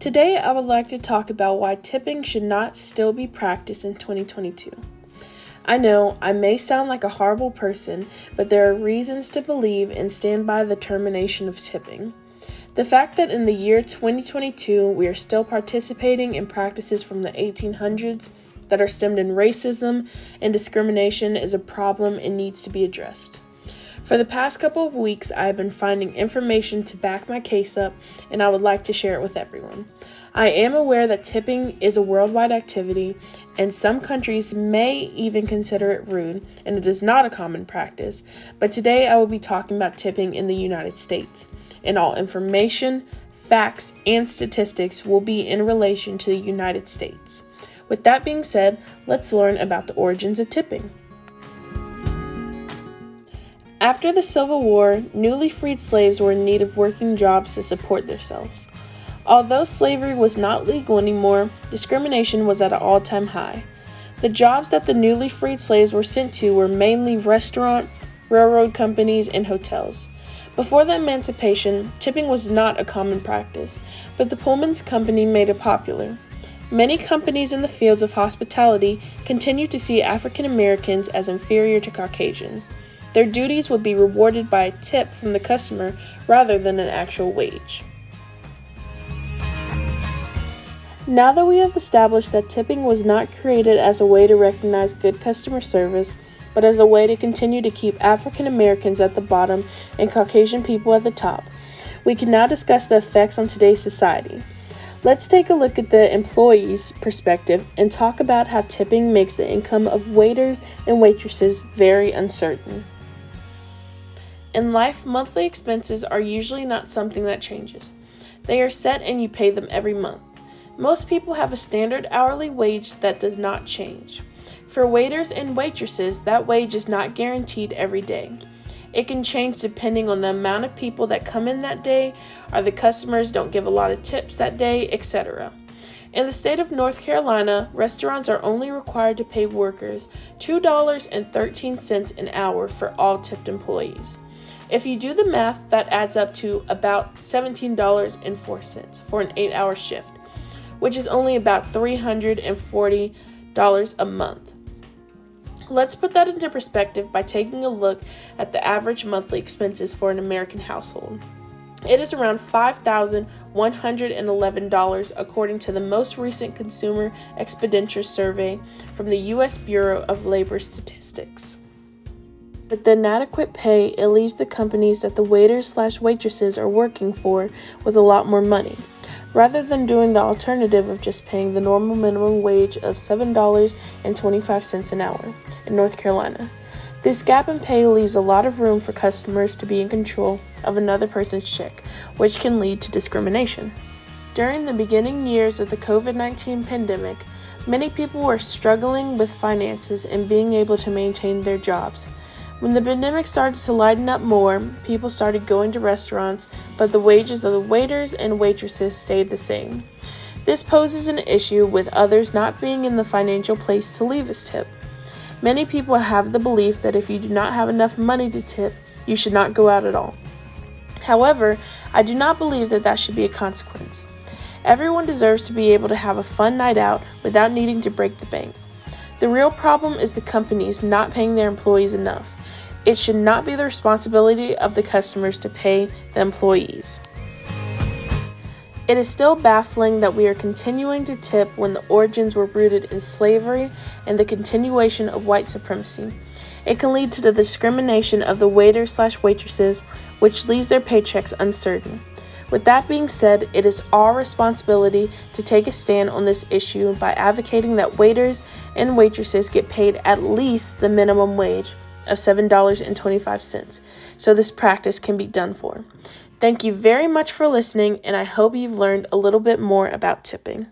Today, I would like to talk about why tipping should not still be practiced in 2022. I know I may sound like a horrible person, but there are reasons to believe and stand by the termination of tipping. The fact that in the year 2022, we are still participating in practices from the 1800s that are stemmed in racism and discrimination is a problem and needs to be addressed. For the past couple of weeks, I have been finding information to back my case up, and I would like to share it with everyone. I am aware that tipping is a worldwide activity, and some countries may even consider it rude, and it is not a common practice. But today I will be talking about tipping in the United States, and all information, facts, and statistics will be in relation to the United States. With that being said, let's learn about the origins of tipping. After the Civil War, newly freed slaves were in need of working jobs to support themselves. Although slavery was not legal anymore, discrimination was at an all-time high. The jobs that the newly freed slaves were sent to were mainly restaurant, railroad companies, and hotels. Before the emancipation, tipping was not a common practice, but the Pullman's Company made it popular. Many companies in the fields of hospitality continued to see African Americans as inferior to Caucasians. Their duties would be rewarded by a tip from the customer rather than an actual wage. Now that we have established that tipping was not created as a way to recognize good customer service, but as a way to continue to keep African Americans at the bottom and Caucasian people at the top, we can now discuss the effects on today's society. Let's take a look at the employee's perspective and talk about how tipping makes the income of waiters and waitresses very uncertain. In life, monthly expenses are usually not something that changes. They are set and you pay them every month. Most people have a standard hourly wage that does not change. For waiters and waitresses, that wage is not guaranteed every day. It can change depending on the amount of people that come in that day, or the customers don't give a lot of tips that day, etc. In the state of North Carolina, restaurants are only required to pay workers $2.13 an hour for all tipped employees. If you do the math, that adds up to about $17.04 for an 8-hour shift, which is only about $340 a month. Let's put that into perspective by taking a look at the average monthly expenses for an American household. It is around $5,111 according to the most recent Consumer Expenditure Survey from the U.S. Bureau of Labor Statistics. With the inadequate pay, it leaves the companies that the waiters/waitresses are working for with a lot more money, rather than doing the alternative of just paying the normal minimum wage of $7.25 an hour in North Carolina. This gap in pay leaves a lot of room for customers to be in control of another person's check, which can lead to discrimination. During the beginning years of the COVID-19 pandemic, many people were struggling with finances and being able to maintain their jobs. When the pandemic started to lighten up more, people started going to restaurants, but the wages of the waiters and waitresses stayed the same. This poses an issue with others not being in the financial place to leave a tip. Many people have the belief that if you do not have enough money to tip, you should not go out at all. However, I do not believe that that should be a consequence. Everyone deserves to be able to have a fun night out without needing to break the bank. The real problem is the companies not paying their employees enough. It should not be the responsibility of the customers to pay the employees. It is still baffling that we are continuing to tip when the origins were rooted in slavery and the continuation of white supremacy. It can lead to the discrimination of the waiters/waitresses, which leaves their paychecks uncertain. With that being said, it is our responsibility to take a stand on this issue by advocating that waiters and waitresses get paid at least the minimum wage of $7.25, so this practice can be done for. Thank you very much for listening, and I hope you've learned a little bit more about tipping.